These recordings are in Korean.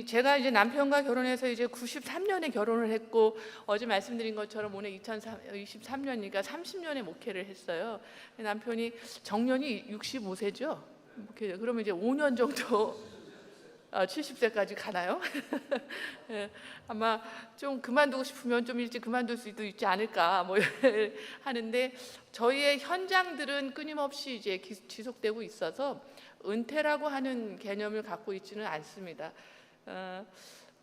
제가 이제 남편과 결혼해서 이제 93년에 결혼을 했고, 어제 말씀드린 것처럼 오늘 2023년이니까 30년의 목회를 했어요. 남편이 정년이 65세죠. 그러면 이제 5년 정도 70세까지 가나요? 예, 아마 좀 그만두고 싶으면 좀 일찍 그만둘 수도 있지 않을까 뭐 하는데, 저희의 현장들은 끊임없이 이제 지속되고 있어서 은퇴라고 하는 개념을 갖고 있지는 않습니다.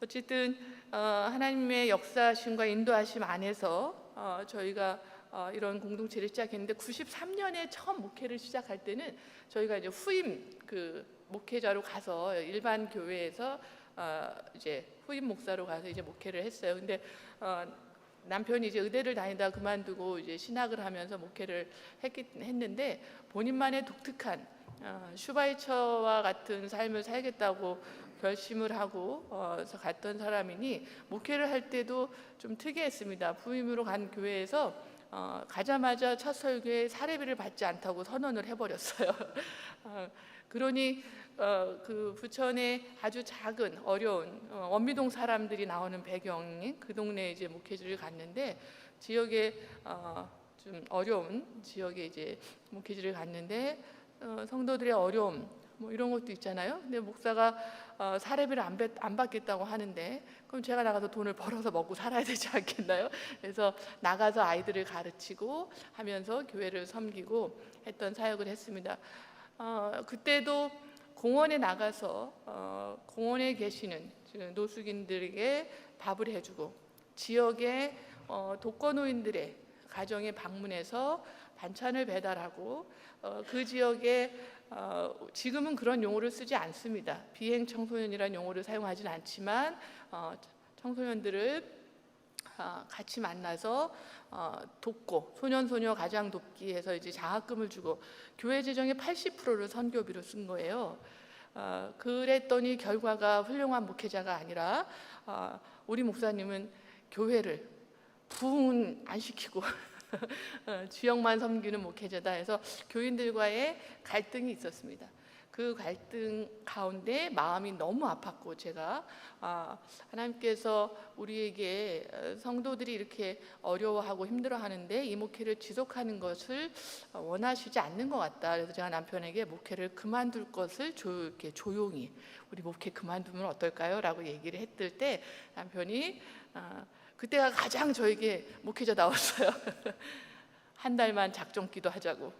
어쨌든 하나님의 역사하심과 인도하심 안에서 저희가 이런 공동체를 시작했는데, 93년에 처음 목회를 시작할 때는 저희가 이제 후임 목회자로 가서 일반 교회에서 이제 후임 목사로 가서 이제 목회를 했어요. 근데 남편이 이제 의대를 다니다 그만두고 이제 신학을 하면서 목회를 했는데, 본인만의 독특한 슈바이처와 같은 삶을 살겠다고 결심을 하고 갔던 사람이니, 목회를 할 때도 좀 특이했습니다. 부임으로 간 교회에서 가자마자 첫 설교에 사례비를 받지 않다고 선언을 해버렸어요. 그러니 그 부천에 아주 작은 어려운 원미동 사람들이 나오는 배경인 그 동네에 이제 목회지를 갔는데, 지역에 좀 어려운 지역에 이제 목회지를 갔는데, 성도들의 어려움 뭐 이런 것도 있잖아요. 근데 목사가 사례비를 안 받겠다고 하는데, 그럼 제가 나가서 돈을 벌어서 먹고 살아야 되지 않겠나요? 그래서 나가서 아이들을 가르치고 하면서 교회를 섬기고 했던 사역을 했습니다. 그때도 공원에 나가서 공원에 계시는 노숙인들에게 밥을 해주고, 지역의 독거노인들의 가정에 방문해서 반찬을 배달하고, 그 지역에 지금은 그런 용어를 쓰지 않습니다. 비행 청소년이라는 용어를 사용하진 않지만 청소년들을 같이 만나서 돕고, 소년소녀 가장 돕기 해서 이제 장학금을 주고, 교회 재정의 80%를 선교비로 쓴 거예요. 그랬더니 결과가 훌륭한 목회자가 아니라 우리 목사님은 교회를 부흥은 안 시키고 지역만 섬기는 목회자다 해서 교인들과의 갈등이 있었습니다. 그 갈등 가운데 마음이 너무 아팠고, 제가 하나님께서 우리에게 성도들이 이렇게 어려워하고 힘들어하는데 이 목회를 지속하는 것을 원하시지 않는 것 같다. 그래서 제가 남편에게 목회를 그만둘 것을 이렇게 조용히, 우리 목회 그만두면 어떨까요? 라고 얘기를 했을 때 남편이 그때가 가장 저에게 목회자 나왔어요. 한 달만 작정 기도하자고,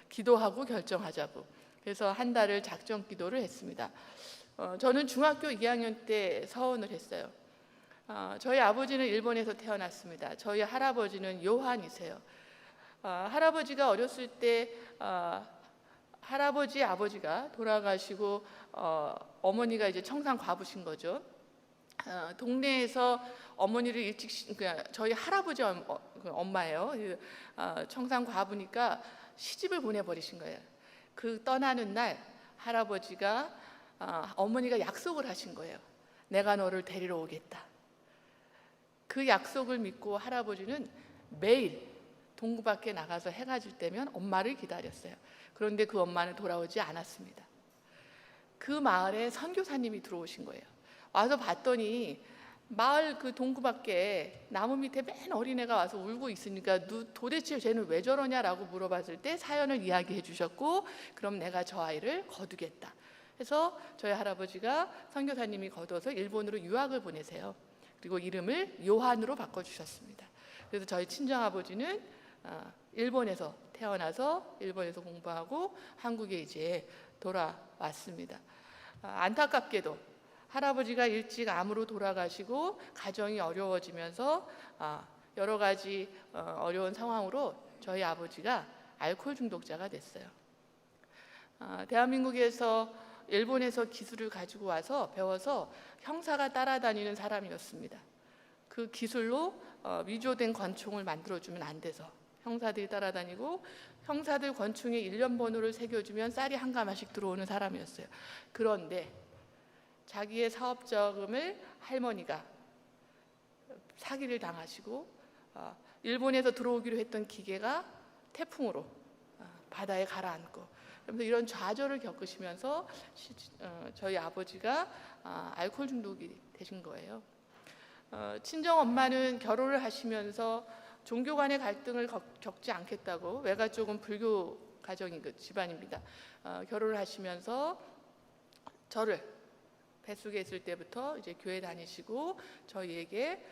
기도하고 결정하자고. 그래서 한 달을 작정 기도를 했습니다. 저는 중학교 2학년 때 서원을 했어요. 저희 아버지는 일본에서 태어났습니다. 저희 할아버지는 요한이세요. 할아버지가 어렸을 때 할아버지 아버지가 돌아가시고 어머니가 이제 청산 과부신 거죠. 동네에서 어머니를 일찍, 저희 할아버지 엄마예요. 청산 과부니까 시집을 보내버리신 거예요. 그 떠나는 날 할아버지가 어머니가 약속을 하신 거예요. 내가 너를 데리러 오겠다. 그 약속을 믿고 할아버지는 매일 동구 밖에 나가서 해가 질 때면 엄마를 기다렸어요. 그런데 그 엄마는 돌아오지 않았습니다. 그 마을에 선교사님이 들어오신 거예요. 와서 봤더니 마을 그 동구 밖에 나무 밑에 맨 어린애가 와서 울고 있으니까 도대체 쟤는 왜 저러냐라고 물어봤을 때 사연을 이야기해 주셨고, 그럼 내가 저 아이를 거두겠다 해서 저희 할아버지가 선교사님이 거둬서 일본으로 유학을 보내세요. 그리고 이름을 요한으로 바꿔주셨습니다. 그래서 저희 친정아버지는 일본에서 태어나서 일본에서 공부하고 한국에 이제 돌아왔습니다. 안타깝게도 할아버지가 일찍 암으로 돌아가시고 가정이 어려워지면서 여러 가지 어려운 상황으로 저희 아버지가 알코올 중독자가 됐어요. 대한민국에서 일본에서 기술을 가지고 와서 배워서 형사가 따라다니는 사람이었습니다. 그 기술로 위조된 권총을 만들어주면 안 돼서 형사들이 따라다니고, 형사들 권총에 일련 번호를 새겨주면 쌀이 한 가마씩 들어오는 사람이었어요. 그런데 자기의 사업 자금을 할머니가 사기를 당하시고 일본에서 들어오기로 했던 기계가 태풍으로 바다에 가라앉고, 그래서 이런 좌절을 겪으시면서 저희 아버지가 알코올 중독이 되신 거예요. 친정 엄마는 결혼을 하시면서 종교 간의 갈등을 겪지 않겠다고, 외가 쪽은 불교 가정인 그 집안입니다. 결혼을 하시면서 저를 뱃속에 있을 때부터 이제 교회 다니시고 저희에게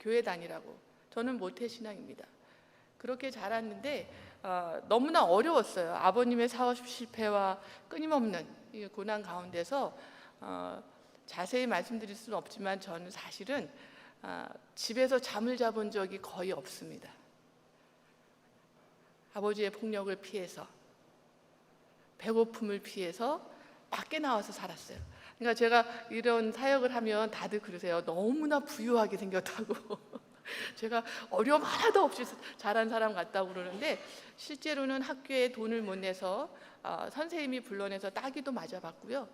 교회 다니라고. 저는 모태신앙입니다. 그렇게 자랐는데 너무나 어려웠어요. 아버님의 사업 실패와 끊임없는 이 고난 가운데서 자세히 말씀드릴 수는 없지만 저는 사실은 집에서 잠을 자본 적이 거의 없습니다. 아버지의 폭력을 피해서, 배고픔을 피해서 밖에 나와서 살았어요. 그러니까 제가 이런 사역을 하면 다들 그러세요. 너무나 부유하게 생겼다고. 제가 어려움 하나도 없이 자란 사람 같다고 그러는데, 실제로는 학교에 돈을 못 내서 선생님이 불러내서 따기도 맞아봤고요.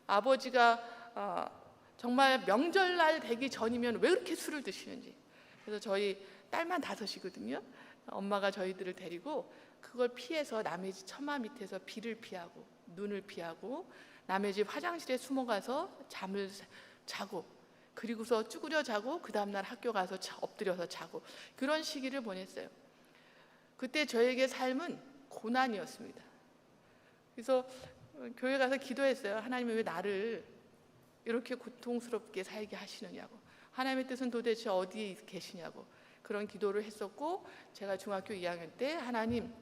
아버지가 정말 명절날 되기 전이면 왜 그렇게 술을 드시는지. 그래서 저희 딸만 5이거든요. 엄마가 저희들을 데리고 그걸 피해서 남의 집 처마 밑에서 비를 피하고 눈을 피하고 남의 집 화장실에 숨어가서 잠을 자고, 그리고서 쭈그려 자고 그 다음날 학교 가서 엎드려서 자고, 그런 시기를 보냈어요. 그때 저에게 삶은 고난이었습니다. 그래서 교회 가서 기도했어요. 하나님이 왜 나를 이렇게 고통스럽게 살게 하시느냐고, 하나님의 뜻은 도대체 어디에 계시냐고 그런 기도를 했었고, 제가 중학교 2학년 때 하나님,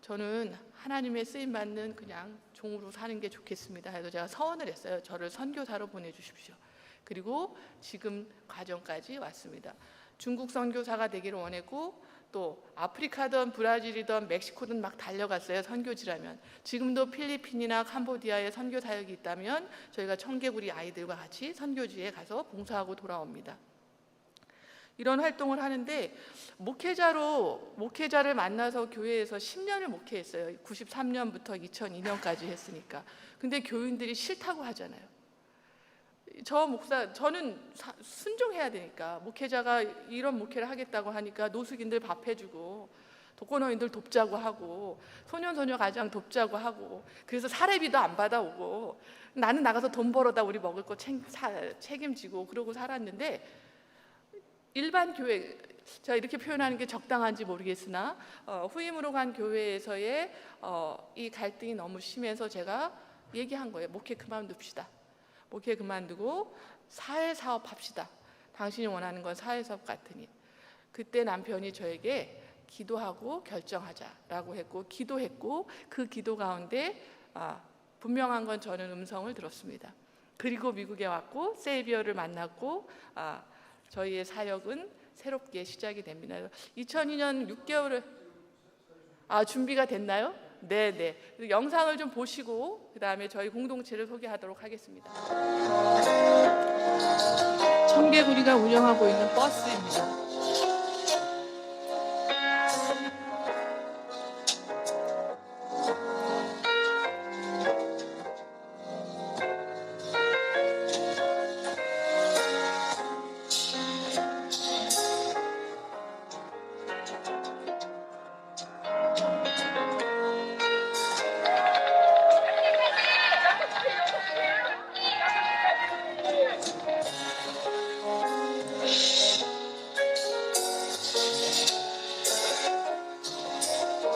저는 하나님의 쓰임받는 그냥 종으로 사는 게 좋겠습니다 해서 제가 서원을 했어요. 저를 선교사로 보내주십시오. 그리고 지금 과정까지 왔습니다. 중국 선교사가 되기를 원했고, 또 아프리카든 브라질이든 멕시코든 막 달려갔어요. 선교지라면. 지금도 필리핀이나 캄보디아에 선교 사역이 있다면 저희가 청개구리 아이들과 같이 선교지에 가서 봉사하고 돌아옵니다. 이런 활동을 하는데, 목회자를 만나서 교회에서 10년을 목회했어요. 93년부터 2002년까지 했으니까. 근데 교인들이 싫다고 하잖아요. 저는 순종해야 되니까, 목회자가 이런 목회를 하겠다고 하니까 노숙인들 밥 해주고 독거노인들 돕자고 하고 소년소녀 가정 돕자고 하고, 그래서 사례비도 안 받아오고 나는 나가서 돈 벌어다 우리 먹을 거 책임지고 그러고 살았는데, 일반 교회, 제가 이렇게 표현하는 게 적당한지 모르겠으나 후임으로 간 교회에서의 이 갈등이 너무 심해서 제가 얘기한 거예요. 목회 그만둡시다. 목회 그만두고 사회사업 합시다. 당신이 원하는 건 사회사업 같으니. 그때 남편이 저에게 기도하고 결정하자라고 했고, 기도했고, 그 기도 가운데 분명한 건 저는 음성을 들었습니다. 그리고 미국에 왔고 세이비어를 만났고 저희의 사역은 새롭게 시작이 됩니다. 2002년 6개월을 준비가 됐나요? 네. 영상을 좀 보시고 그 다음에 저희 공동체를 소개하도록 하겠습니다. 청개구리가 운영하고 있는 버스입니다.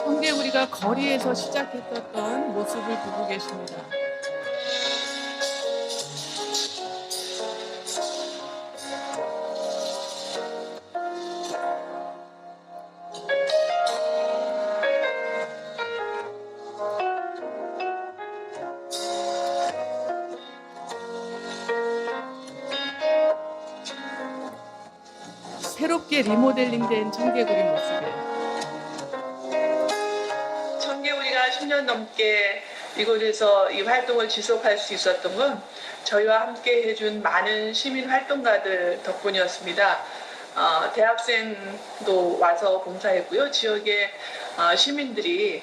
청개구리가 거리에서 시작했었던 모습을 보고 계십니다. 새롭게 리모델링된 청개구리 모습이에요. 청개구리가 10년 넘게 이곳에서 이 활동을 지속할 수 있었던 건 저희와 함께 해준 많은 시민 활동가들 덕분이었습니다. 대학생도 와서 봉사했고요. 지역의 시민들이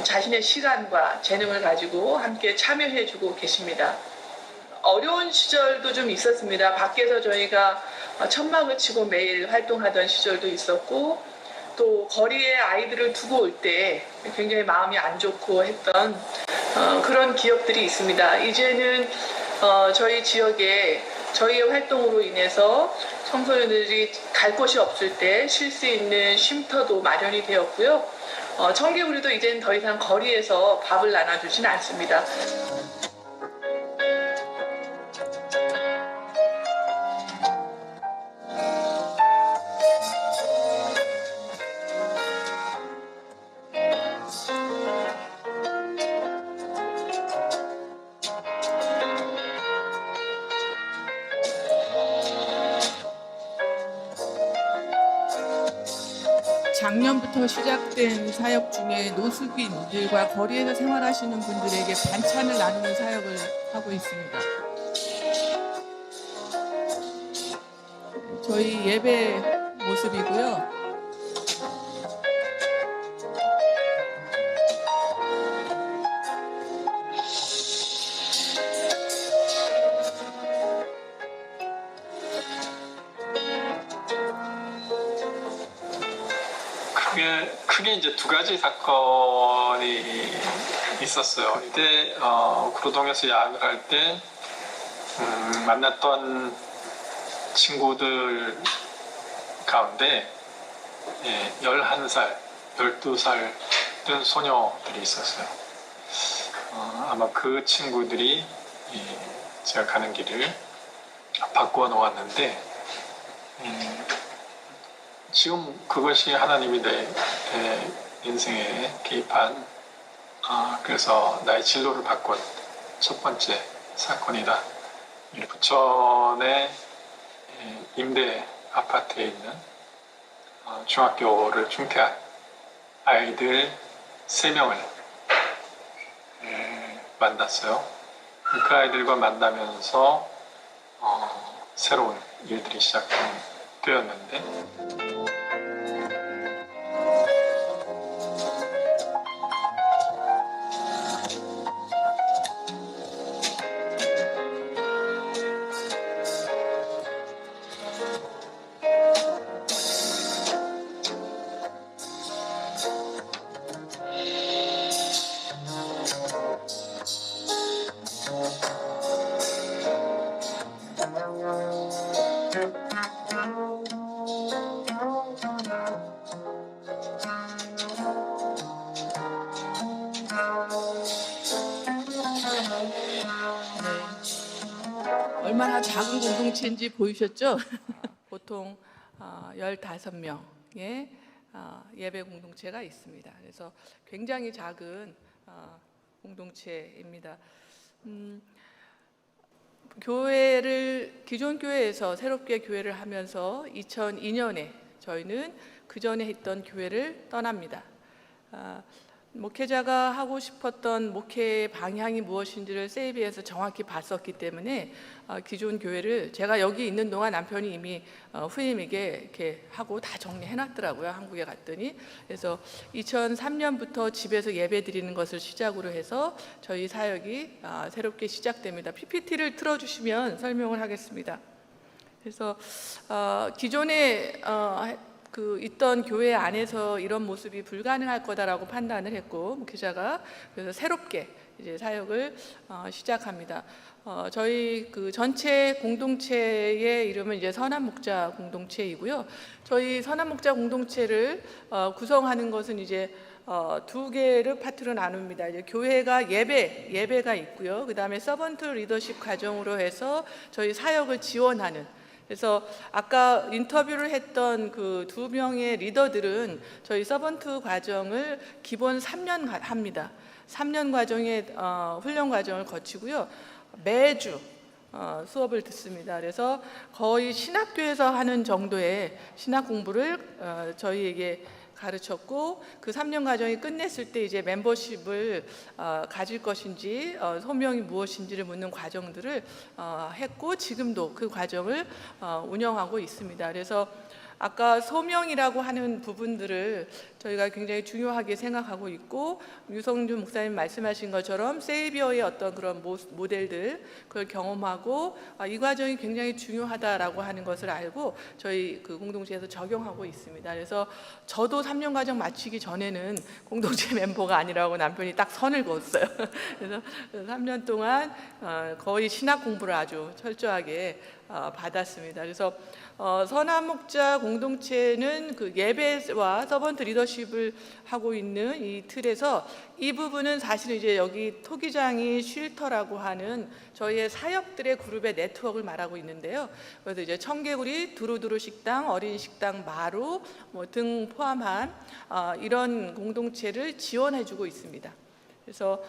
자신의 시간과 재능을 가지고 함께 참여해주고 계십니다. 어려운 시절도 좀 있었습니다. 밖에서 저희가 천막을 치고 매일 활동하던 시절도 있었고, 또 거리에 아이들을 두고 올 때 굉장히 마음이 안 좋고 했던 그런 기억들이 있습니다. 이제는 저희 지역에 저희의 활동으로 인해서 청소년들이 갈 곳이 없을 때 쉴 수 있는 쉼터도 마련이 되었고요. 청개구리도 이제는 더 이상 거리에서 밥을 나눠주진 않습니다. 작년부터 시작된 사역 중에 노숙인들과 거리에서 생활하시는 분들에게 반찬을 나누는 사역을 하고 있습니다. 저희 예배 모습이고요. 크게 이제 두 가지 사건이 있었어요. 이때 구로동에서 야학을 할 때 만났던 친구들 가운데 11살, 12살 된 소녀들이 있었어요. 아마 그 친구들이 제가 가는 길을 바꾸어 놓았는데 지금 그것이 하나님이 내 인생에 개입한 그래서 나의 진로를 바꾼 첫 번째 사건이다. 부천의 임대 아파트에 있는 중학교를 중퇴한 아이들 3명을 만났어요. 그 아이들과 만나면서 새로운 일들이 시작되었는데 얼마나 작은 공동체인지 보이셨죠? 보통 15명의 예배 공동체가 있습니다. 그래서 굉장히 작은 공동체입니다. 기존 교회에서 새롭게 교회를 하면서 2002년에 저희는 그 전에 했던 교회를 떠납니다. 목회자가 하고 싶었던 목회의 방향이 무엇인지를 세이비에서 정확히 봤었기 때문에 기존 교회를 제가 여기 있는 동안 남편이 이미 후임에게 이렇게 하고 다 정리해놨더라고요. 한국에 갔더니. 그래서 2003년부터 집에서 예배 드리는 것을 시작으로 해서 저희 사역이 새롭게 시작됩니다. PPT를 틀어주시면 설명을 하겠습니다. 그래서 기존에 있던 교회 안에서 이런 모습이 불가능할 거다라고 판단을 했고 목회자가 그래서 새롭게 이제 사역을 시작합니다. 저희 그 전체 공동체의 이름은 이제 선한 목자 공동체이고요. 저희 선한 목자 공동체를 구성하는 것은 이제 두 개를 파트로 나눕니다. 이제 교회가 예배가 있고요. 그 다음에 서번트 리더십 과정으로 해서 저희 사역을 지원하는. 그래서 아까 인터뷰를 했던 그 2명의 리더들은 저희 서번트 과정을 기본 3년 합니다. 3년 과정의 훈련 과정을 거치고요. 매주 수업을 듣습니다. 그래서 거의 신학교에서 하는 정도의 신학 공부를 저희에게 가르쳤고 그 3년 과정이 끝냈을 때 이제 멤버십을 가질 것인지 소명이 무엇인지를 묻는 과정들을 했고 지금도 그 과정을 운영하고 있습니다. 그래서 아까 소명이라고 하는 부분들을 저희가 굉장히 중요하게 생각하고 있고, 유성준 목사님 말씀하신 것처럼 세이비어의 어떤 그런 모델들 그걸 경험하고 이 과정이 굉장히 중요하다라고 하는 것을 알고 저희 그 공동체에서 적용하고 있습니다. 그래서 저도 3년 과정 마치기 전에는 공동체 멤버가 아니라고 남편이 딱 선을 그었어요. 그래서 3년 동안 거의 신학 공부를 아주 철저하게 받았습니다. 그래서 선한 목자 공동체는 그 예배와 서번트 리더십을 하고 있는 이 틀에서 이 부분은 사실은 이제 여기 토기장이 쉴터라고 하는 저희의 사역들의 그룹의 네트워크를 말하고 있는데요. 그래서 이제 청개구리, 두루두루 식당, 어린 식당, 마루 등 포함한 이런 공동체를 지원해주고 있습니다. 그래서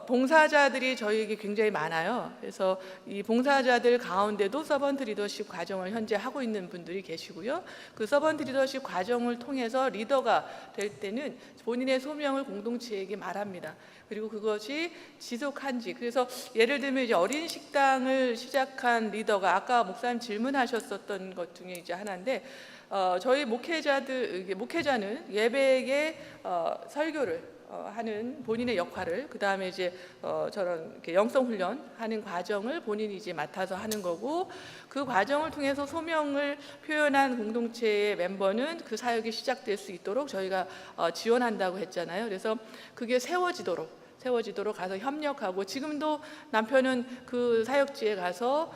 봉사자들이 저희에게 굉장히 많아요. 그래서 이 봉사자들 가운데도 서번트 리더십 과정을 현재 하고 있는 분들이 계시고요. 그 서번트 리더십 과정을 통해서 리더가 될 때는 본인의 소명을 공동체에게 말합니다. 그리고 그것이 지속한지, 그래서 예를 들면 이제 어린 식당을 시작한 리더가 아까 목사님 질문하셨었던 것 중에 이제 하나인데, 저희 목회자는 예배의 설교를 하는 본인의 역할을, 그 다음에 이제 저런 이렇게 영성 훈련하는 과정을 본인이 이제 맡아서 하는 거고, 그 과정을 통해서 소명을 표현한 공동체의 멤버는 그 사역이 시작될 수 있도록 저희가 지원한다고 했잖아요. 그래서 그게 세워지도록 가서 협력하고, 지금도 남편은 그 사역지에 가서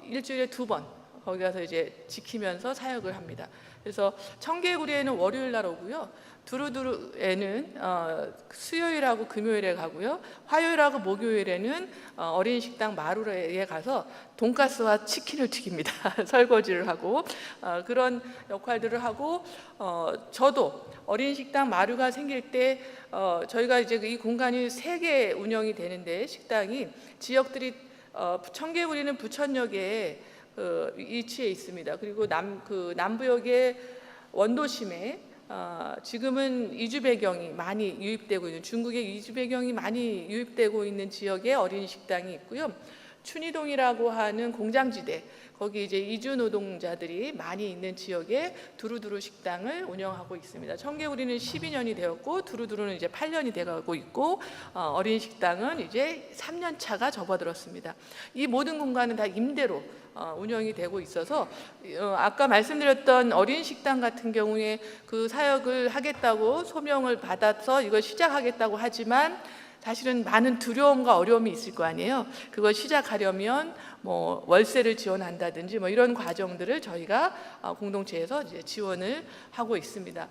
일주일에 2번 거기 가서 이제 지키면서 사역을 합니다. 그래서 청개구리에는 월요일 날 오고요. 두루두루에는 수요일하고 금요일에 가고요. 화요일하고 목요일에는 어린 식당 마루에 가서 돈가스와 치킨을 튀깁니다. 설거지를 하고 그런 역할들을 하고, 저도 어린 식당 마루가 생길 때 저희가 이제 이 공간이 3개 운영이 되는데, 식당이 지역들이 청개구리는 부천역에 위치해 있습니다. 그리고 남부역의 원도심에 지금은 이주 배경이 많이 유입되고 있는, 중국의 이주 배경이 많이 유입되고 있는 지역에 어린 식당이 있고요. 춘희동이라고 하는 공장지대, 거기 이제 이주 노동자들이 많이 있는 지역에 두루두루 식당을 운영하고 있습니다. 청개구리는 12년이 되었고, 두루두루는 이제 8년이 돼가고 있고, 어린 식당은 이제 3년 차가 접어들었습니다. 이 모든 공간은 다 임대로 운영이 되고 있어서 아까 말씀드렸던 어린 식당 같은 경우에 그 사역을 하겠다고 소명을 받아서 이걸 시작하겠다고 하지만 사실은 많은 두려움과 어려움이 있을 거 아니에요. 그걸 시작하려면 뭐 월세를 지원한다든지 뭐 이런 과정들을 저희가 공동체에서 이제 지원을 하고 있습니다.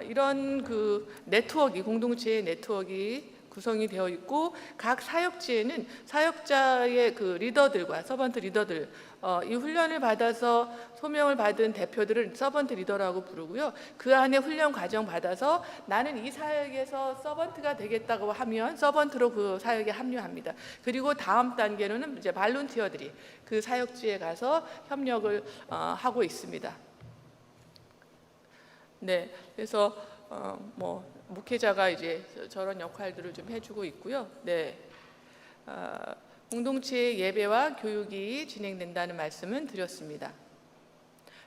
이런 그 네트워크, 공동체의 네트워크가 구성이 되어 있고, 각 사역지에는 사역자의 그 리더들과 서번트 리더들, 이 훈련을 받아서 소명을 받은 대표들을 서번트 리더라고 부르고요. 그 안에 훈련 과정 받아서 나는 이 사역에서 서번트가 되겠다고 하면 서번트로 그 사역에 합류합니다. 그리고 다음 단계로는 이제 발론티어들이 그 사역지에 가서 협력을 하고 있습니다. 네, 그래서 목회자가 이제 저런 역할들을 좀 해주고 있고요. 네, 공동체 예배와 교육이 진행된다는 말씀은 드렸습니다.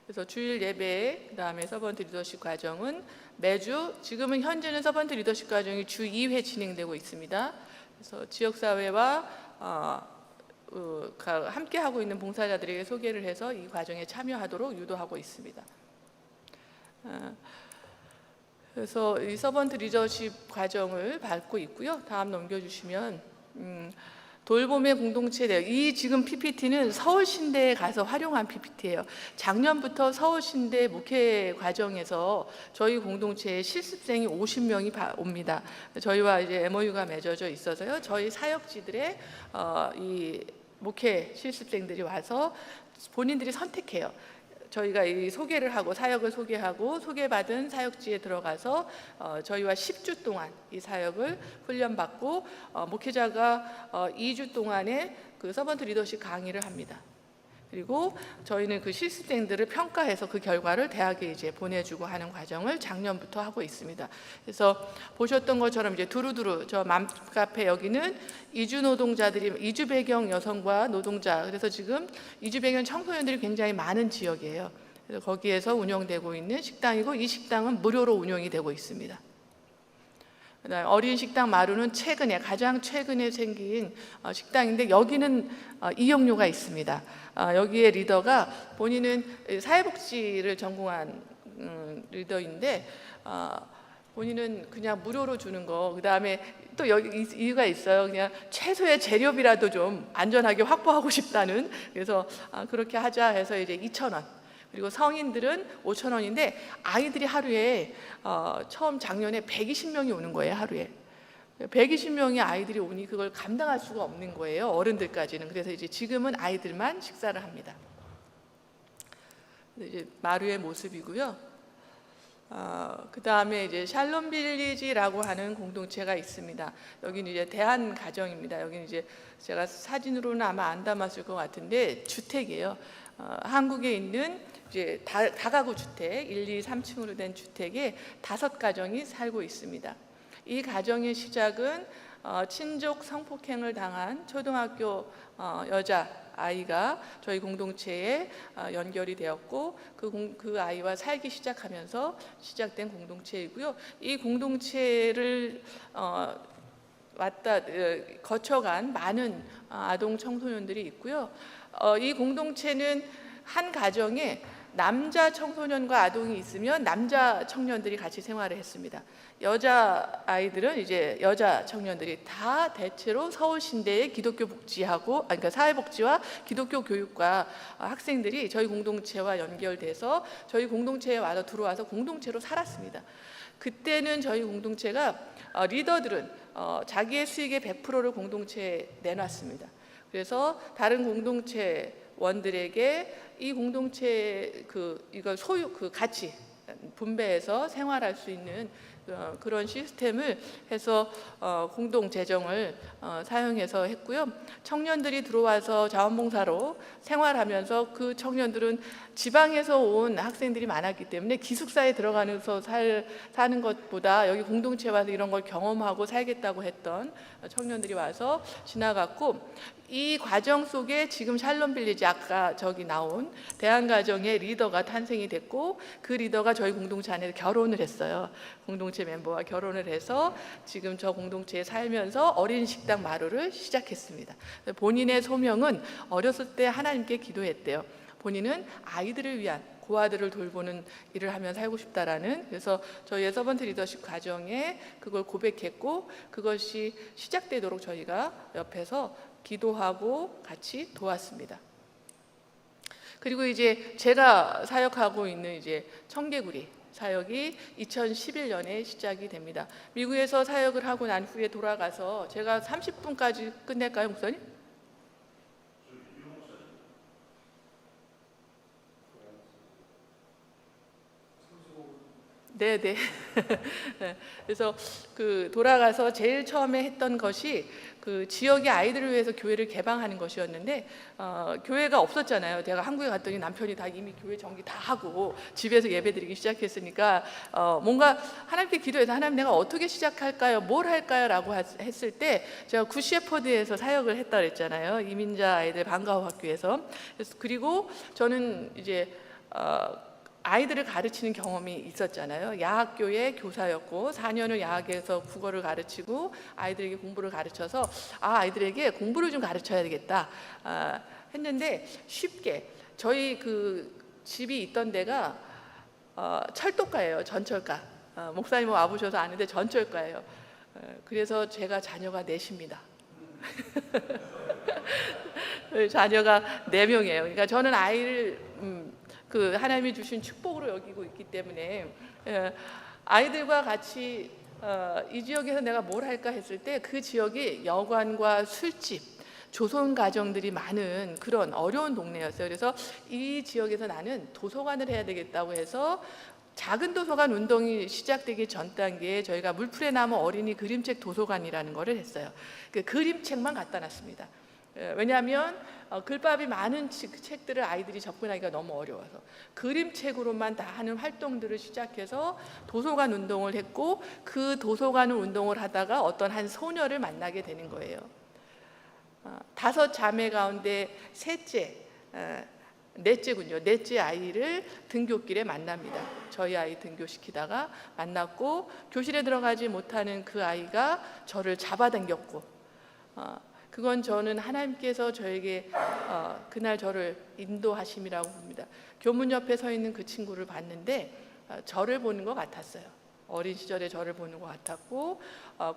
그래서 주일 예배, 그다음에 서번트 리더십 과정은 매주, 지금은 현재는 서번트 리더십 과정이 주 2회 진행되고 있습니다. 그래서 지역사회와 함께 하고 있는 봉사자들에게 소개를 해서 이 과정에 참여하도록 유도하고 있습니다. 그래서 이 서번트 리더십 과정을 밟고 있고요. 다음 넘겨주시면 돌봄의 공동체 내역, 이 지금 PPT는 서울신대에 가서 활용한 PPT예요. 작년부터 서울신대 목회 과정에서 저희 공동체에 실습생이 50명이 옵니다. 저희와 이제 MOU가 맺어져 있어서요. 저희 사역지들의 이 목회 실습생들이 와서 본인들이 선택해요. 저희가 이 소개를 하고 사역을 소개하고 소개받은 사역지에 들어가서 저희와 10주 동안 이 사역을 훈련받고 목회자가 2주 동안에 그 서번트 리더십 강의를 합니다. 그리고 저희는 그 실습생들을 평가해서 그 결과를 대학에 이제 보내주고 하는 과정을 작년부터 하고 있습니다. 그래서 보셨던 것처럼 이제 두루두루 저 맘카페 여기는 이주 노동자들이, 이주 배경 여성과 노동자, 그래서 지금 이주 배경 청소년들이 굉장히 많은 지역이에요. 그래서 거기에서 운영되고 있는 식당이고 이 식당은 무료로 운영이 되고 있습니다. 그다음에 어린 식당 마루는 가장 최근에 생긴 식당인데 여기는 이용료가 있습니다. 여기에 리더가 본인은 사회복지를 전공한 리더인데 본인은 그냥 무료로 주는 거, 그다음에 또 여기 이유가 있어요. 그냥 최소의 재료비라도 좀 안전하게 확보하고 싶다는. 그래서 그렇게 하자 해서 이제 2,000원. 그리고 성인들은 5,000원인데 아이들이 하루에 처음 작년에 120명이 오는 거예요. 하루에 120명의 아이들이 오니 그걸 감당할 수가 없는 거예요. 어른들까지는. 그래서 이제 지금은 아이들만 식사를 합니다. 이제 마루의 모습이고요. 그 다음에 이제 샬롬 빌리지라고 하는 공동체가 있습니다. 여기는 이제 대한 가정입니다. 여기는 이제 제가 사진으로는 아마 안 담았을 것 같은데 주택이에요. 한국에 있는 이제 다가구 주택, 1, 2, 3층으로 된 주택에 5가정이 살고 있습니다. 이 가정의 시작은 친족 성폭행을 당한 초등학교 여자 아이가 저희 공동체에 연결이 되었고 그 아이와 살기 시작하면서 시작된 공동체이고요. 이 공동체를 거쳐간 많은 아동 청소년들이 있고요. 이 공동체는 한 가정에 남자 청소년과 아동이 있으면 남자 청년들이 같이 생활을 했습니다. 여자 아이들은 이제 여자 청년들이 다 대체로 서울신대의 기독교 복지하고 그러니까 사회복지와 기독교 교육과 학생들이 저희 공동체와 연결돼서 저희 공동체에 와서 들어와서 공동체로 살았습니다. 그때는 저희 공동체가 리더들은 자기의 수익의 100%를 공동체에 내놨습니다. 그래서 다른 공동체 원들에게 이 공동체 이걸 같이 분배해서 생활할 수 있는 그런 시스템을 해서 공동 재정을 사용해서 했고요. 청년들이 들어와서 자원봉사로 생활하면서 그 청년들은 지방에서 온 학생들이 많았기 때문에 기숙사에 들어가면서 사는 것보다 여기 공동체에 와서 이런 걸 경험하고 살겠다고 했던 청년들이 와서 지나갔고, 이 과정 속에 지금 샬롬 빌리지 아까 저기 나온 대한가정의 리더가 탄생이 됐고 그 리더가 저희 공동체 안에서 결혼을 했어요. 공동체 멤버와 결혼을 해서 지금 저 공동체에 살면서 어린 식당 마루를 시작했습니다. 본인의 소명은 어렸을 때 하나님께 기도했대요. 본인은 아이들을 위한 고아들을 돌보는 일을 하며 살고 싶다라는. 그래서 저희의 서번트 리더십 과정에 그걸 고백했고 그것이 시작되도록 저희가 옆에서 기도하고 같이 도왔습니다. 그리고 이제 제가 사역하고 있는 이제 청개구리 사역이 2011년에 시작이 됩니다. 미국에서 사역을 하고 난 후에 돌아가서 제가 30분까지 끝낼까요, 목사님? 네네. 그래서 돌아가서 제일 처음에 했던 것이 그 지역의 아이들을 위해서 교회를 개방하는 것이었는데 교회가 없었잖아요. 제가 한국에 갔더니 남편이 다 이미 교회 정리 다 하고 집에서 예배드리기 시작했으니까 뭔가 하나님께 기도해서 하나님 내가 어떻게 시작할까요? 뭘 할까요? 라고 했을 때 제가 굿셰퍼드에서 사역을 했다 그랬잖아요. 이민자 아이들 방과후 학교에서. 그리고 저는 이제 아이들을 가르치는 경험이 있었잖아요. 야학교의 교사였고 4년을 야학에서 국어를 가르치고 아이들에게 공부를 가르쳐서 아이들에게 공부를 좀 가르쳐야 되겠다 했는데 쉽게 저희 집이 있던 데가 철도가예요. 전철가. 목사님 와보셔서 아는데 전철가예요. 그래서 제가 자녀가 넷입니다. 자녀가 4명이에요. 그러니까 저는 아이를 하나님이 주신 축복으로 여기고 있기 때문에 아이들과 같이 이 지역에서 내가 뭘 할까 했을 때 그 지역이 여관과 술집, 조선 가정들이 많은 그런 어려운 동네였어요. 그래서 이 지역에서 나는 도서관을 해야 되겠다고 해서 작은 도서관 운동이 시작되기 전 단계에 저희가 물풀에 나무 어린이 그림책 도서관이라는 거를 했어요. 그 그림책만 갖다 놨습니다. 왜냐하면 글밥이 많은 책들을 아이들이 접근하기가 너무 어려워서 그림책으로만 다 하는 활동들을 시작해서 도서관 운동을 했고 그 도서관 운동을 하다가 어떤 한 소녀를 만나게 되는 거예요. 5 자매 가운데 셋째 넷째군요. 넷째 아이를 등교길에 만납니다. 저희 아이 등교시키다가 만났고 교실에 들어가지 못하는 그 아이가 저를 잡아당겼고 그건 저는 하나님께서 저에게 그날 저를 인도하심이라고 봅니다. 교문 옆에 서 있는 그 친구를 봤는데 저를 보는 것 같았어요. 어린 시절에 저를 보는 것 같았고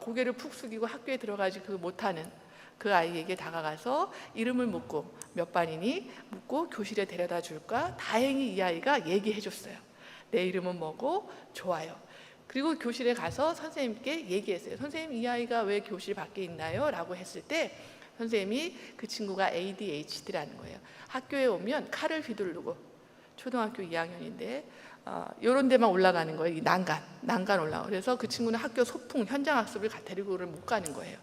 고개를 푹 숙이고 학교에 들어가지 못하는 그 아이에게 다가가서 이름을 묻고 몇 반이니 묻고 교실에 데려다 줄까? 다행히 이 아이가 얘기해 줬어요. 내 이름은 뭐고? 좋아요. 그리고 교실에 가서 선생님께 얘기했어요. 선생님, 이 아이가 왜 교실 밖에 있나요? 라고 했을 때 선생님이 그 친구가 ADHD라는 거예요. 학교에 오면 칼을 휘두르고 초등학교 2학년인데 이런 데만 올라가는 거예요. 이 난간 올라가. 그래서 그 친구는 학교 소풍 현장 학습을 데리고를 못 가는 거예요.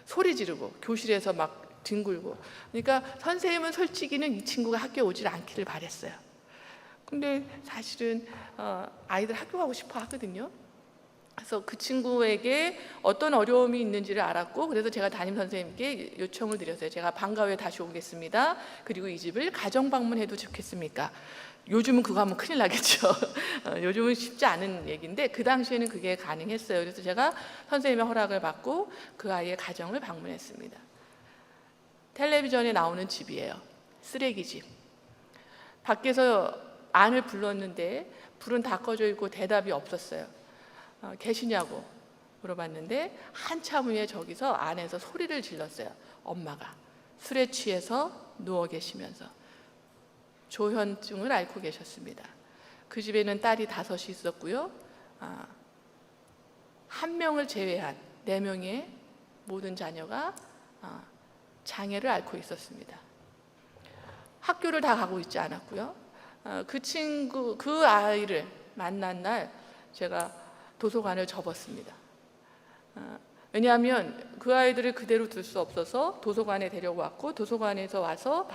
소리 지르고 교실에서 막 뒹굴고. 그러니까 선생님은 솔직히는 이 친구가 학교에 오질 않기를 바랬어요. 근데 사실은 아이들 학교 가고 싶어 하거든요. 그래서 그 친구에게 어떤 어려움이 있는지를 알았고, 그래서 제가 담임 선생님께 요청을 드렸어요. 제가 방과 후에 다시 오겠습니다. 그리고 이 집을 가정 방문해도 좋겠습니까? 요즘은 그거 하면 큰일 나겠죠. 요즘은 쉽지 않은 얘기인데 그 당시에는 그게 가능했어요. 그래서 제가 선생님의 허락을 받고 그 아이의 가정을 방문했습니다. 텔레비전에 나오는 집이에요. 쓰레기집. 밖에서 안을 불렀는데 불은 다 꺼져 있고 대답이 없었어요. 계시냐고 물어봤는데 한참 후에 저기서 안에서 소리를 질렀어요. 엄마가 술에 취해서 누워 계시면서 조현증을 앓고 계셨습니다. 그 집에는 딸이 5이 있었고요. 한 명을 제외한 4명의 모든 자녀가 장애를 앓고 있었습니다. 학교를 다 가고 있지 않았고요. 그 아이를 만난 날 제가 도서관을 접었습니다. 왜냐하면 그 아이들을 그대로 둘 수 없어서 도서관에 데려왔고 도서관에서 와서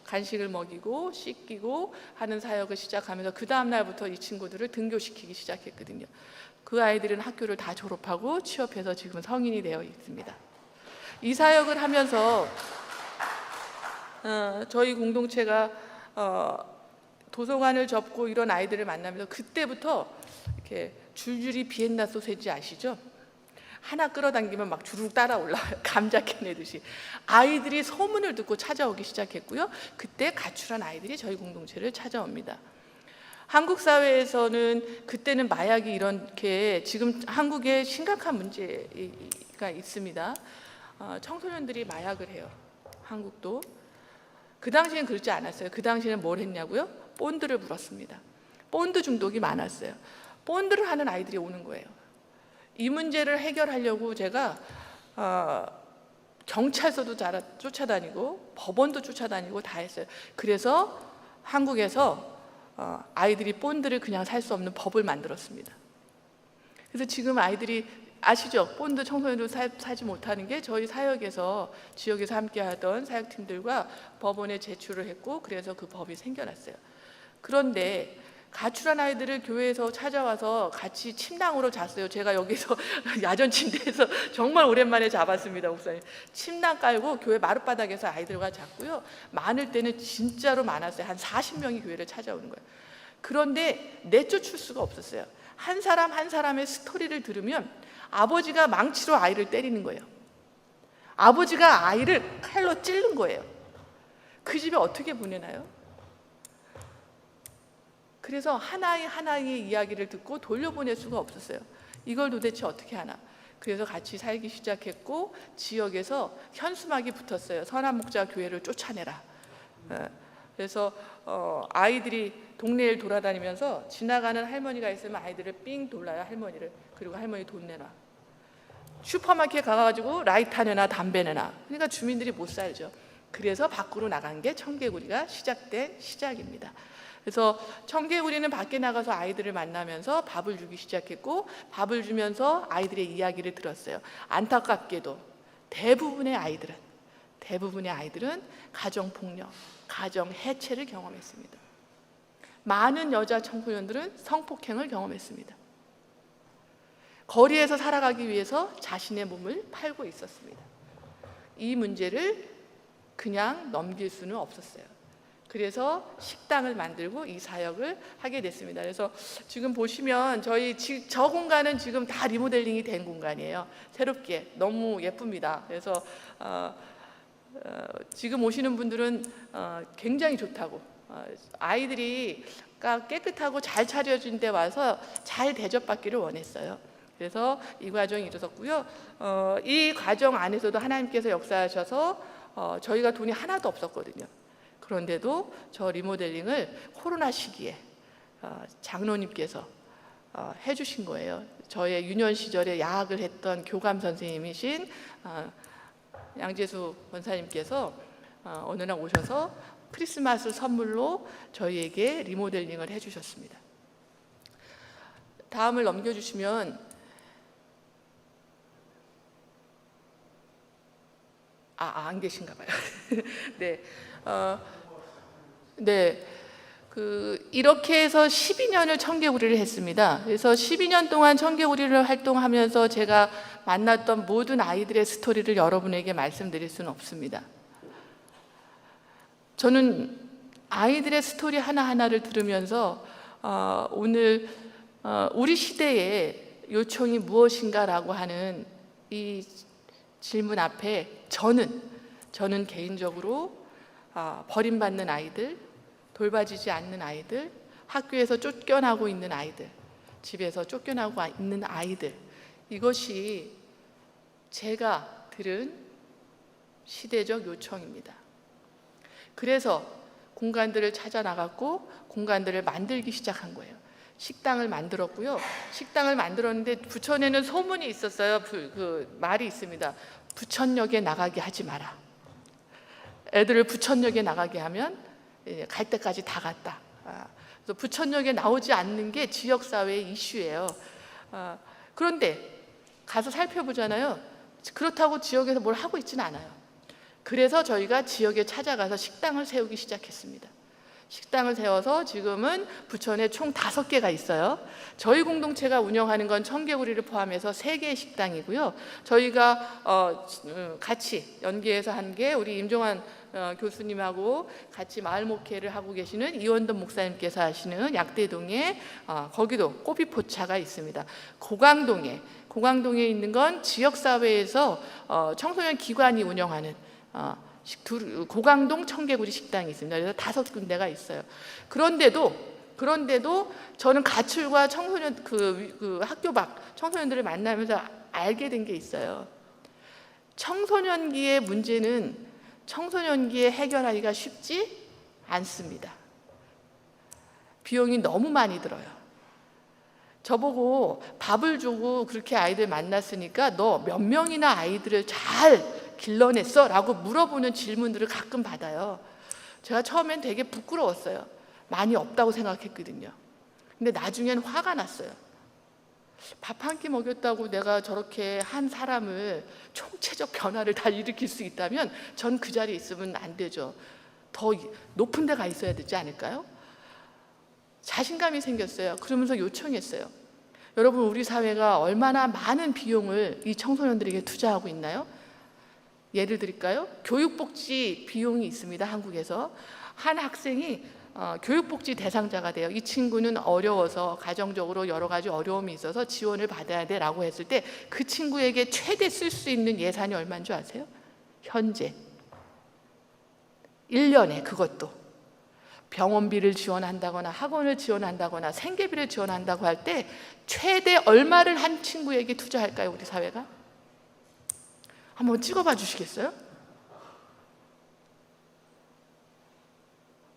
간식을 먹이고 씻기고 하는 사역을 시작하면서 그 다음 날부터 이 친구들을 등교시키기 시작했거든요. 그 아이들은 학교를 다 졸업하고 취업해서 지금 성인이 되어 있습니다. 이 사역을 하면서 저희 공동체가 도서관을 접고 이런 아이들을 만나면서 그때부터 이렇게 줄줄이 비엔나 소세지 아시죠? 하나 끌어당기면 막 주르륵 따라 올라와요. 감자 캐내듯이. 아이들이 소문을 듣고 찾아오기 시작했고요. 그때 가출한 아이들이 저희 공동체를 찾아옵니다. 한국 사회에서는 그때는 마약이 이렇게 지금 한국에 심각한 문제가 있습니다. 청소년들이 마약을 해요. 한국도. 그 당시에는 그렇지 않았어요. 그 당시에는 뭘 했냐고요? 본드를 불었습니다. 본드 중독이 많았어요. 본드를 하는 아이들이 오는 거예요. 이 문제를 해결하려고 제가 경찰서도 쫓아다니고 법원도 쫓아다니고 다 했어요. 그래서 한국에서 아이들이 본드를 그냥 살 수 없는 법을 만들었습니다. 그래서 지금 아이들이 아시죠? 본드 청소년들 사지 못하는 게 저희 사역에서 지역에서 함께하던 사역팀들과 법원에 제출을 했고 그래서 그 법이 생겨났어요. 그런데 가출한 아이들을 교회에서 찾아와서 같이 침낭으로 잤어요. 제가 여기서 야전 침대에서 정말 오랜만에 잡았습니다, 목사님. 침낭 깔고 교회 마룻바닥에서 아이들과 잤고요. 많을 때는 진짜로 많았어요. 한 40명이 교회를 찾아오는 거예요. 그런데 내쫓을 수가 없었어요. 한 사람 한 사람의 스토리를 들으면 아버지가 망치로 아이를 때리는 거예요. 아버지가 아이를 칼로 찌른 거예요. 그 집에 어떻게 보내나요? 그래서 하나의 이야기를 듣고 돌려보낼 수가 없었어요. 이걸 도대체 어떻게 하나? 그래서 같이 살기 시작했고 지역에서 현수막이 붙었어요. 선한 목자 교회를 쫓아내라. 그래서 아이들이 동네를 돌아다니면서 지나가는 할머니가 있으면 아이들을 삥 돌라요, 할머니를. 그리고 할머니 돈 내놔. 슈퍼마켓 가가지고 라이터 내놔, 담배 내놔. 그러니까 주민들이 못 살죠. 그래서 밖으로 나간 게 청개구리가 시작된 시작입니다. 그래서 청개구리는 밖에 나가서 아이들을 만나면서 밥을 주기 시작했고 밥을 주면서 아이들의 이야기를 들었어요. 안타깝게도 대부분의 아이들은 가정폭력, 가정해체를 경험했습니다. 많은 여자 청소년들은 성폭행을 경험했습니다. 거리에서 살아가기 위해서 자신의 몸을 팔고 있었습니다. 이 문제를 그냥 넘길 수는 없었어요. 그래서 식당을 만들고 이 사역을 하게 됐습니다. 그래서 지금 보시면 저 공간은 지금 다 리모델링이 된 공간이에요. 새롭게 너무 예쁩니다. 그래서 지금 오시는 분들은 굉장히 좋다고, 아이들이 깨끗하고 잘 차려진 데 와서 잘 대접받기를 원했어요. 그래서 이 과정이 이루어졌고요. 이 과정 안에서도 하나님께서 역사하셔서 저희가 돈이 하나도 없었거든요. 그런데도 저 리모델링을 코로나 시기에 장로님께서 해주신 거예요. 저의 유년 시절에 야학을 했던 교감 선생님이신 양재수 권사님께서 어느 날 오셔서 크리스마스 선물로 저희에게 리모델링을 해주셨습니다. 다음을 넘겨주시면, 안 계신가 봐요. 네, 네, 이렇게 해서 12년을 청개구리를 했습니다. 그래서 12년 동안 청개구리를 활동하면서 제가 만났던 모든 아이들의 스토리를 여러분에게 말씀드릴 수는 없습니다. 저는 아이들의 스토리 하나하나를 들으면서 오늘 우리 시대의 요청이 무엇인가라고 하는 이 질문 앞에 저는 개인적으로 버림받는 아이들, 돌봐지지 않는 아이들, 학교에서 쫓겨나고 있는 아이들, 집에서 쫓겨나고 있는 아이들, 이것이 제가 들은 시대적 요청입니다. 그래서 공간들을 찾아 나갔고 공간들을 만들기 시작한 거예요. 식당을 만들었고요. 식당을 만들었는데 부천에는 소문이 있었어요. 말이 있습니다. 부천역에 나가게 하지 마라. 애들을 부천역에 나가게 하면 갈 때까지 다 갔다. 그래서 부천역에 나오지 않는 게 지역사회의 이슈예요. 그런데 가서 살펴보잖아요. 그렇다고 지역에서 뭘 하고 있지는 않아요. 그래서 저희가 지역에 찾아가서 식당을 세우기 시작했습니다. 식당을 세워서 지금은 부천에 총 5개가 있어요. 저희 공동체가 운영하는 건 청개구리를 포함해서 3개의 식당이고요. 저희가 같이 연계해서 한 게 우리 임종환 교수님하고 같이 마을 목회를 하고 계시는 이원돈 목사님께서 하시는 약대동에 거기도 꼬비포차가 있습니다. 고강동에 있는 건 지역사회에서 청소년 기관이 운영하는 고강동 청개구리 식당이 있습니다. 그래서 5군데가 있어요. 그런데도 저는 가출과 청소년 학교 밖 청소년들을 만나면서 알게 된 게 있어요. 청소년기의 문제는 청소년기에 해결하기가 쉽지 않습니다. 비용이 너무 많이 들어요. 저보고 밥을 주고 그렇게 아이들 만났으니까 너 몇 명이나 아이들을 잘 길러냈어? 라고 물어보는 질문들을 가끔 받아요. 제가 처음엔 되게 부끄러웠어요. 많이 없다고 생각했거든요. 근데 나중엔 화가 났어요. 밥 한 끼 먹였다고 내가 저렇게 한 사람을 총체적 변화를 다 일으킬 수 있다면 전 그 자리에 있으면 안 되죠. 더 높은 데 가 있어야 되지 않을까요? 자신감이 생겼어요. 그러면서 요청했어요. 여러분, 우리 사회가 얼마나 많은 비용을 이 청소년들에게 투자하고 있나요? 예를 드릴까요? 교육복지 비용이 있습니다. 한국에서 한 학생이 교육복지 대상자가 돼요. 이 친구는 어려워서 가정적으로 여러 가지 어려움이 있어서 지원을 받아야 돼 라고 했을 때 그 친구에게 최대 쓸 수 있는 예산이 얼마인 줄 아세요? 현재 1년에 그것도 병원비를 지원한다거나 학원을 지원한다거나 생계비를 지원한다고 할 때 최대 얼마를 한 친구에게 투자할까요? 우리 사회가? 한번 찍어봐 주시겠어요?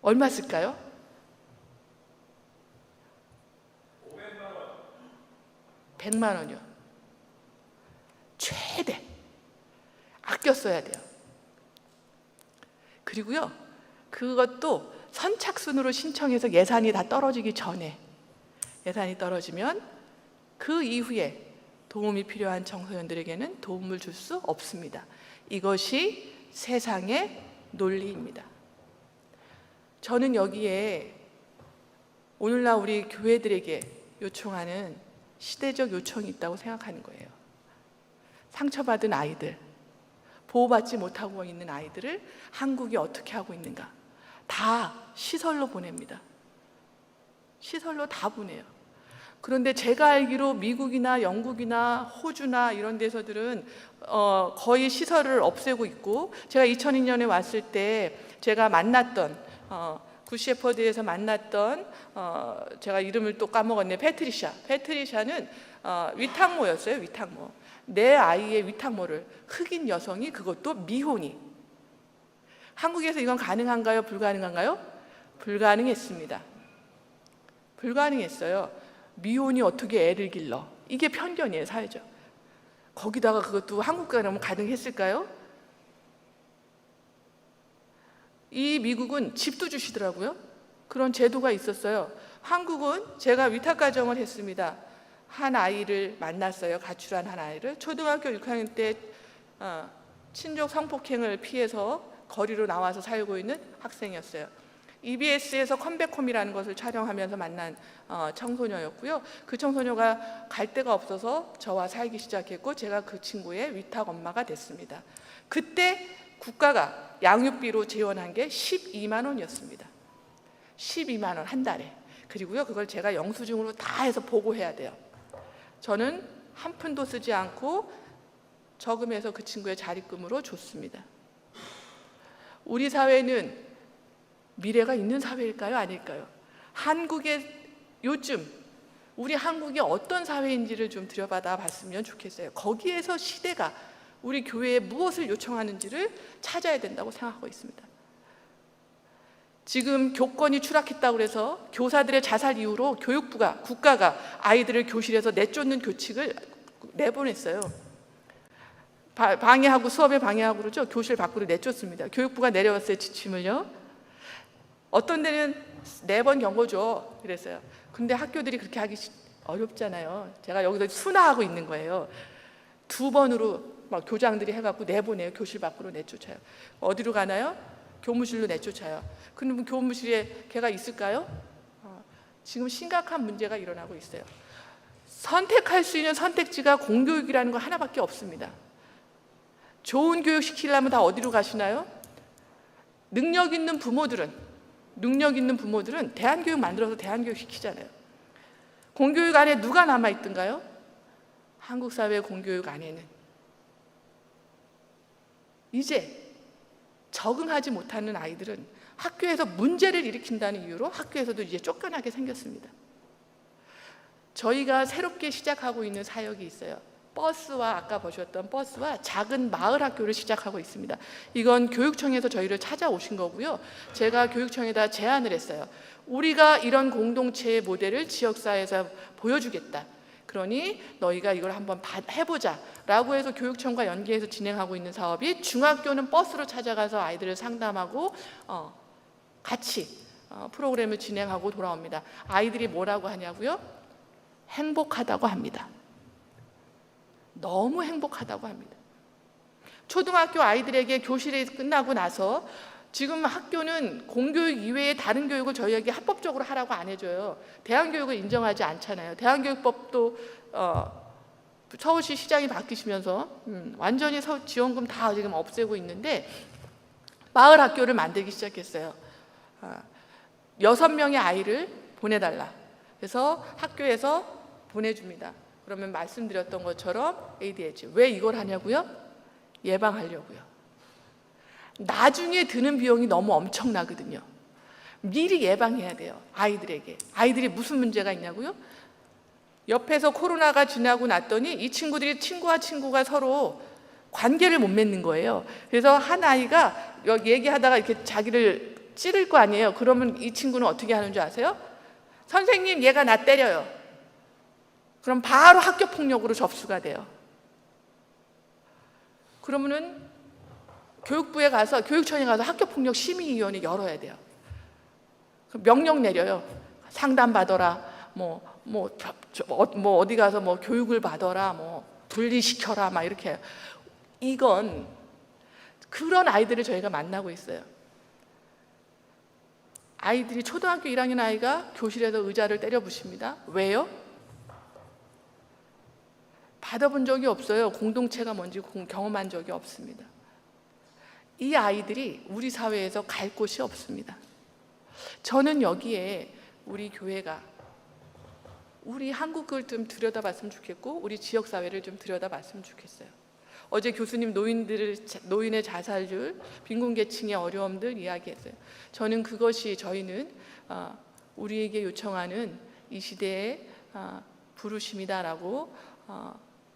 얼마 쓸까요? 100만 원이요. 최대. 아껴 써야 돼요. 그리고요, 그것도 선착순으로 신청해서 예산이 다 떨어지기 전에, 예산이 떨어지면 그 이후에 도움이 필요한 청소년들에게는 도움을 줄 수 없습니다. 이것이 세상의 논리입니다. 저는 여기에 오늘날 우리 교회들에게 요청하는 시대적 요청이 있다고 생각하는 거예요. 상처받은 아이들, 보호받지 못하고 있는 아이들을 한국이 어떻게 하고 있는가? 다 시설로 보냅니다. 시설로 다 보내요. 그런데 제가 알기로 미국이나 영국이나 호주나 이런 데서들은 거의 시설을 없애고 있고, 제가 2002년에 왔을 때 제가 만났던 굿셰퍼드에서 만났던 제가 이름을 또 까먹었네. 패트리샤는 위탁모였어요. 위탁모. 내 아이의 위탁모를 흑인 여성이, 그것도 미혼이. 한국에서 이건 가능한가요? 불가능한가요? 불가능했습니다. 불가능했어요. 미혼이 어떻게 애를 길러? 이게 편견이에요, 사회적. 거기다가 그것도 한국 가면 가능했을까요? 이 미국은 집도 주시더라고요. 그런 제도가 있었어요. 한국은 제가 위탁가정을 했습니다. 한 아이를 만났어요. 가출한 한 아이를. 초등학교 6학년 때 친족 성폭행을 피해서 거리로 나와서 살고 있는 학생이었어요. EBS에서 컴백홈이라는 것을 촬영하면서 만난 청소년이었고요. 그 청소녀가 갈 데가 없어서 저와 살기 시작했고, 제가 그 친구의 위탁 엄마가 됐습니다. 그때 국가가 양육비로 지원한 게 12만 원이었습니다. 12만 원 한 달에. 그리고요, 그걸 제가 영수증으로 다 해서 보고해야 돼요. 저는 한 푼도 쓰지 않고 저금해서 그 친구의 자립금으로 줬습니다. 우리 사회는 미래가 있는 사회일까요? 아닐까요? 한국의 요즘 우리 한국이 어떤 사회인지를 좀 들여받아 봤으면 좋겠어요. 거기에서 시대가 우리 교회에 무엇을 요청하는지를 찾아야 된다고 생각하고 있습니다. 지금 교권이 추락했다고 해서 교사들의 자살 이후로 교육부가, 국가가 아이들을 교실에서 내쫓는 교칙을 내보냈어요. 방해하고, 수업에 방해하고 그러죠. 교실 밖으로 내쫓습니다. 교육부가 내려왔어요, 지침을요. 어떤 데는 4번 경고 줘 그랬어요. 근데 학교들이 그렇게 하기 어렵잖아요. 제가 여기서 순화하고 있는 거예요. 2번으로 막 교장들이 해갖고 내보내요. 교실 밖으로 내쫓아요. 어디로 가나요? 교무실로 내쫓아요. 그럼 교무실에 걔가 있을까요? 지금 심각한 문제가 일어나고 있어요. 선택할 수 있는 선택지가 공교육이라는 거 하나밖에 없습니다. 좋은 교육 시키려면 다 어디로 가시나요? 능력 있는 부모들은 대안교육 만들어서 대안교육 시키잖아요. 공교육 안에 누가 남아있던가요? 한국 사회 공교육 안에는 이제 적응하지 못하는 아이들은 학교에서 문제를 일으킨다는 이유로 학교에서도 이제 쫓겨나게 생겼습니다. 저희가 새롭게 시작하고 있는 사역이 있어요. 버스와, 아까 보셨던 버스와 작은 마을 학교를 시작하고 있습니다. 이건 교육청에서 저희를 찾아오신 거고요. 제가 교육청에다 제안을 했어요. 우리가 이런 공동체의 모델을 지역사회에서 보여주겠다. 그러니 너희가 이걸 한번 해보자 라고 해서 교육청과 연계해서 진행하고 있는 사업이, 중학교는 버스로 찾아가서 아이들을 상담하고 같이 프로그램을 진행하고 돌아옵니다. 아이들이 뭐라고 하냐고요? 행복하다고 합니다. 너무 행복하다고 합니다. 초등학교 아이들에게 교실이 끝나고 나서, 지금 학교는 공교육 이외에 다른 교육을 저희에게 합법적으로 하라고 안 해줘요. 대안교육을 인정하지 않잖아요. 대안교육법도 서울시 시장이 바뀌시면서 완전히 지원금 다 지금 없애고 있는데, 마을 학교를 만들기 시작했어요. 6명의 아이를 보내달라. 그래서 학교에서 보내줍니다. 그러면 말씀드렸던 것처럼 ADHD. 왜 이걸 하냐고요? 예방하려고요. 나중에 드는 비용이 너무 엄청나거든요. 미리 예방해야 돼요. 아이들에게. 아이들이 무슨 문제가 있냐고요? 옆에서 코로나가 지나고 났더니 이 친구들이 친구가 서로 관계를 못 맺는 거예요. 그래서 한 아이가 얘기하다가 이렇게 자기를 찌를 거 아니에요. 그러면 이 친구는 어떻게 하는 줄 아세요? 선생님, 얘가 나 때려요. 그럼 바로 학교 폭력으로 접수가 돼요. 그러면은 교육부에 가서, 교육청에 가서 학교 폭력 심의위원회 열어야 돼요. 명령 내려요. 상담 받아라. 어디 가서 교육을 받아라. 분리시켜라. 막 이렇게 해요. 이건 그런 아이들을 저희가 만나고 있어요. 아이들이, 초등학교 1학년 아이가 교실에서 의자를 때려 부십니다. 왜요? 받아본 적이 없어요. 공동체가 뭔지 경험한 적이 없습니다. 이 아이들이 우리 사회에서 갈 곳이 없습니다. 저는 여기에 우리 교회가 우리 한국을 좀 들여다봤으면 좋겠고 우리 지역사회를 좀 들여다봤으면 좋겠어요. 어제 교수님 노인의 자살률, 빈곤계층의 어려움들 이야기했어요. 저는 그것이 저희는 우리에게 요청하는 이 시대의 부르심이다라고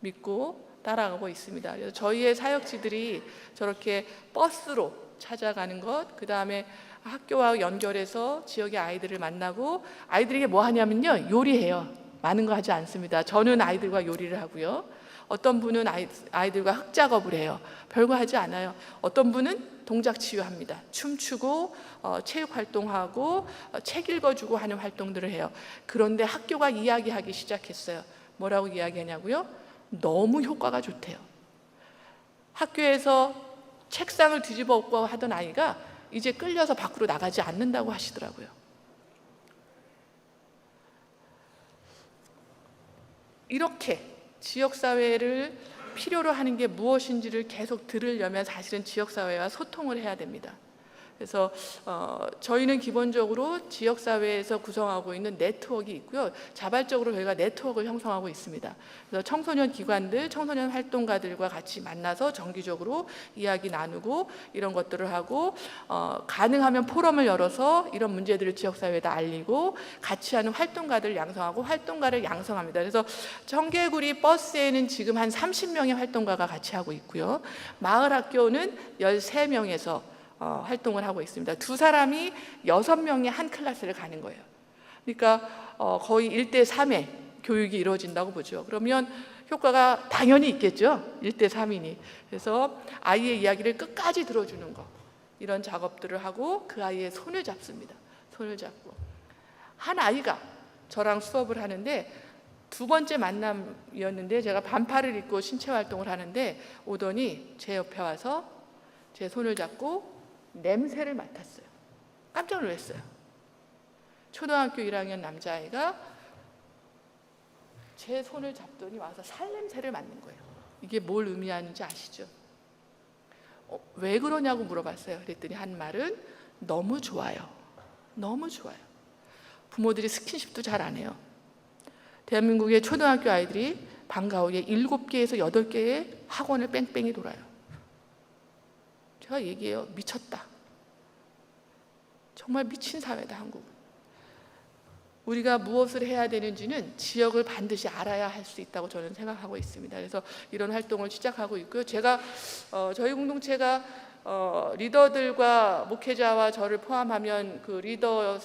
믿고 따라가고 있습니다. 그래서 저희의 사역지들이 저렇게 버스로 찾아가는 것, 그 다음에 학교와 연결해서 지역의 아이들을 만나고 아이들에게 뭐 하냐면요, 요리해요. 많은 거 하지 않습니다. 저는 아이들과 요리를 하고요. 어떤 분은 아이들과 흙작업을 해요. 별거 하지 않아요. 어떤 분은 동작 치유합니다. 춤추고 체육 활동하고 책 읽어주고 하는 활동들을 해요. 그런데 학교가 이야기하기 시작했어요. 뭐라고 이야기하냐고요? 너무 효과가 좋대요. 학교에서 책상을 뒤집어 엎고 하던 아이가 이제 끌려서 밖으로 나가지 않는다고 하시더라고요. 이렇게 지역사회를 필요로 하는 게 무엇인지를 계속 들으려면 사실은 지역사회와 소통을 해야 됩니다. 그래서 저희는 기본적으로 지역사회에서 구성하고 있는 네트워크가 있고요. 자발적으로 저희가 네트워크를 형성하고 있습니다. 그래서 청소년 기관들, 청소년 활동가들과 같이 만나서 정기적으로 이야기 나누고 이런 것들을 하고 가능하면 포럼을 열어서 이런 문제들을 지역사회에다 알리고 같이 하는 활동가들을 양성하고 활동가를 양성합니다. 그래서 청개구리 버스에는 지금 한 30명의 활동가가 같이 하고 있고요. 마을학교는 13명에서 활동을 하고 있습니다. 두 사람이 6명의 한 클래스를 가는 거예요. 그러니까 거의 1대3의 교육이 이루어진다고 보죠. 그러면 효과가 당연히 있겠죠. 1대3이니. 그래서 아이의 이야기를 끝까지 들어주는 거, 이런 작업들을 하고 그 아이의 손을 잡습니다. 손을 잡고 한 아이가 저랑 수업을 하는데 두 번째 만남이었는데 제가 반팔을 입고 신체 활동을 하는데 오더니 제 옆에 와서 제 손을 잡고 냄새를 맡았어요. 깜짝 놀랐어요. 초등학교 1학년 남자아이가 제 손을 잡더니 와서 살냄새를 맡는 거예요. 이게 뭘 의미하는지 아시죠? 왜 그러냐고 물어봤어요. 그랬더니 한 말은 너무 좋아요. 너무 좋아요. 부모들이 스킨십도 잘 안 해요. 대한민국의 초등학교 아이들이 방과 후에 7개에서 8개의 학원을 뺑뺑이 돌아요. 제가 얘기해요. 미쳤다. 정말 미친 사회다, 한국은. 우리가 무엇을 해야 되는지는 지역을 반드시 알아야 할 수 있다고 저는 생각하고 있습니다. 그래서 이런 활동을 시작하고 있고요. 제가 저희 공동체가 리더들과 목회자와 저를 포함하면 그 리더와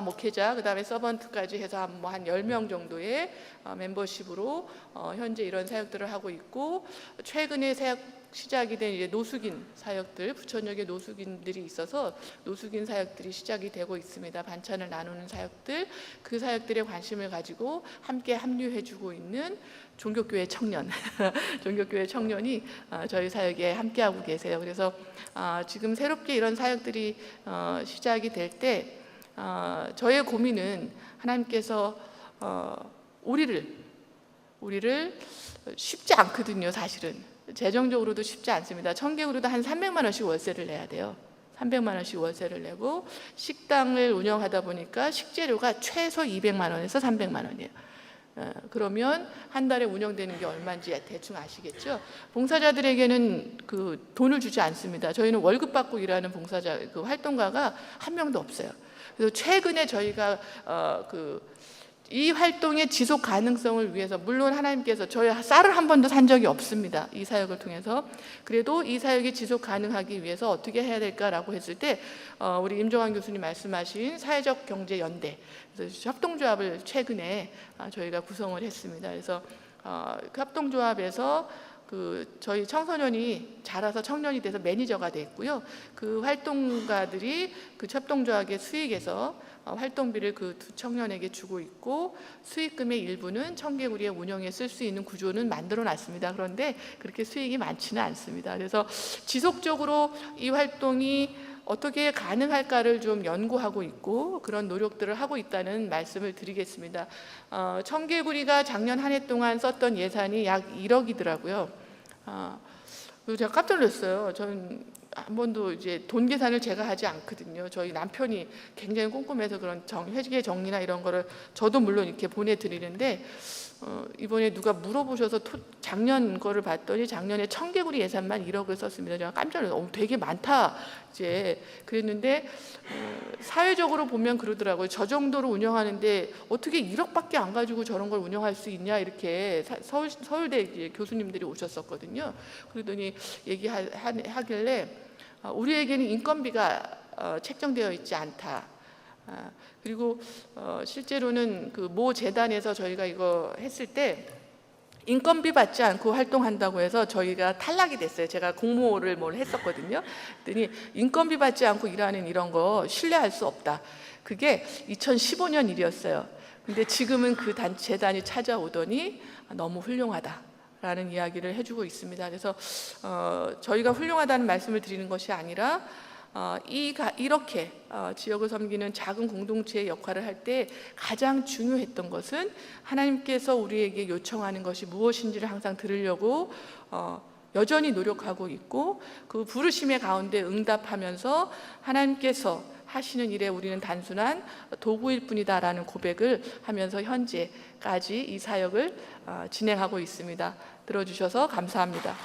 목회자, 그 다음에 서번트까지 해서 한 10명 정도의 멤버십으로 현재 이런 사역들을 하고 있고, 최근에 사역 시작이 된 이제 노숙인 사역들, 부천역에 노숙인들이 있어서 노숙인 사역들이 시작이 되고 있습니다. 반찬을 나누는 사역들, 그 사역들에 관심을 가지고 함께 합류해주고 있는 종교교회 청년, 종교교회 청년이 저희 사역에 함께하고 계세요. 그래서 지금 새롭게 이런 사역들이 시작이 될 때 저의 고민은 하나님께서 우리를 쉽지 않거든요, 사실은. 재정적으로도 쉽지 않습니다. 청개구리도 한 300만 원씩 월세를 내야 돼요. 300만 원씩 월세를 내고 식당을 운영하다 보니까 식재료가 최소 200만 원에서 300만 원이에요. 그러면 한 달에 운영되는 게 얼마인지 대충 아시겠죠? 봉사자들에게는 그 돈을 주지 않습니다. 저희는 월급 받고 일하는 봉사자, 그 활동가가 한 명도 없어요. 그래서 최근에 저희가 이 활동의 지속 가능성을 위해서, 물론 하나님께서 저희 쌀을 한 번도 산 적이 없습니다. 이 사역을 통해서. 그래도 이 사역이 지속 가능하기 위해서 어떻게 해야 될까라고 했을 때 우리 임종환 교수님 말씀하신 사회적 경제 연대, 그래서 협동조합을 최근에 저희가 구성을 했습니다. 그래서 그 협동조합에서 저희 청소년이 자라서 청년이 돼서 매니저가 돼 있고요. 그 활동가들이 그 협동조합의 수익에서 활동비를 그 두 청년에게 주고 있고, 수익금의 일부는 청개구리의 운영에 쓸 수 있는 구조는 만들어 놨습니다. 그런데 그렇게 수익이 많지는 않습니다. 그래서 지속적으로 이 활동이 어떻게 가능할까를 좀 연구하고 있고 그런 노력들을 하고 있다는 말씀을 드리겠습니다. 청개구리가 작년 한 해 동안 썼던 예산이 약 1억이더라고요. 그래서 제가 깜짝 놀랐어요. 저는 한 번도 이제 돈 계산을 제가 하지 않거든요. 저희 남편이 굉장히 꼼꼼해서 그런 회계 정리나 이런 거를 저도 물론 이렇게 보내드리는데 이번에 누가 물어보셔서 작년 거를 봤더니 작년에 청개구리 예산만 1억을 썼습니다. 제가 깜짝 놀랐어요. 되게 많다 이제 그랬는데 사회적으로 보면 그러더라고요. 저 정도로 운영하는데 어떻게 1억밖에 안 가지고 저런 걸 운영할 수 있냐 이렇게 서울대 이제 교수님들이 오셨었거든요. 그러더니 얘기하길래 우리에게는 인건비가 책정되어 있지 않다. 그리고 실제로는 그 모 재단에서 저희가 이거 했을 때 인건비 받지 않고 활동한다고 해서 저희가 탈락이 됐어요. 제가 공모를 뭘 했었거든요. 그랬더니 인건비 받지 않고 일하는 이런 거 신뢰할 수 없다. 그게 2015년 일이었어요. 근데 지금은 그 재단이 찾아오더니 너무 훌륭하다라는 이야기를 해주고 있습니다. 그래서 저희가 훌륭하다는 말씀을 드리는 것이 아니라 이렇게 지역을 섬기는 작은 공동체의 역할을 할 때 가장 중요했던 것은 하나님께서 우리에게 요청하는 것이 무엇인지를 항상 들으려고 여전히 노력하고 있고 그 부르심의 가운데 응답하면서 하나님께서 하시는 일에 우리는 단순한 도구일 뿐이다라는 고백을 하면서 현재까지 이 사역을 진행하고 있습니다. 들어주셔서 감사합니다.